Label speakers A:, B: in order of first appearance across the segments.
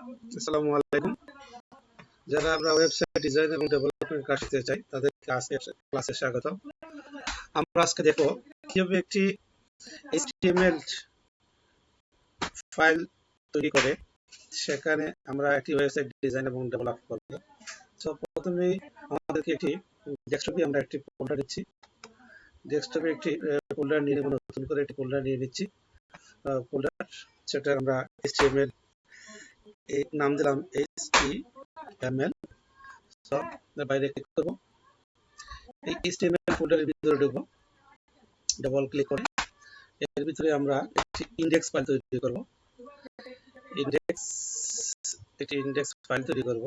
A: আসসালামু আলাইকুম। যারা আমরা ওয়েবসাইট ডিজাইন এবং ডেভেলপমেন্ট কাজ শিখতে চাই তাদেরকে আজকে ক্লাসে স্বাগত। আমরা আজকে দেখো কিভাবে একটি HTML ফাইল তৈরি করে সেখানে আমরা একটি ওয়েবসাইট ডিজাইন এবং ডেভেলপ করব। তো প্রথমেই আমাদেরকে একটি ডেস্কটপে আমরা একটি ফোল্ডার নিচ্ছি। ডেস্কটপে একটি ফোল্ডার নিয়ে নতুন করে একটি ফোল্ডার নিয়ে নিচ্ছি। ফোল্ডার সেটা আমরা HTML নাম দিলাম HTML। বাইরে ক্লিক করব, এই HTML ফোল্ডারের ভিতরে ঢুকবো, ডাবল ক্লিক করে এর ভিতরে আমরা একটি ইন্ডেক্স ফাইল তৈরি করব। ইন্ডেক্স ফাইল তৈরি করব।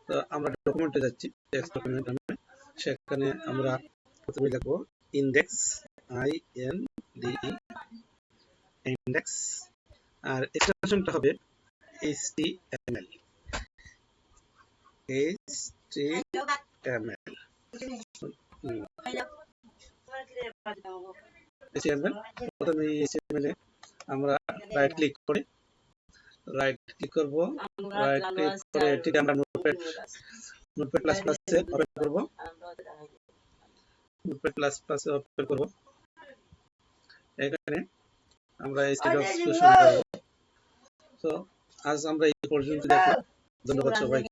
A: তো আমরা ডকুমেন্টে যাচ্ছি, টেক্সট ডকুমেন্ট নামে, সেখানে আমরা প্রথমে লিখব ইন্ডেক্স ইন্ডেক্স, আর এক্সটেনশনটা হবে HTML। প্রথমে HTML এ আমরা রাইট ক্লিক করব, রাইট ক্লিক করে এটিকে আমরা নোটপ্যাড প্লাস প্লাসে ওপেন করব, এখানে আমরা HTML শুরু করব। তো আজ আমরা এই পর্যন্ত দেখলাম। ধন্যবাদ সবাইকে।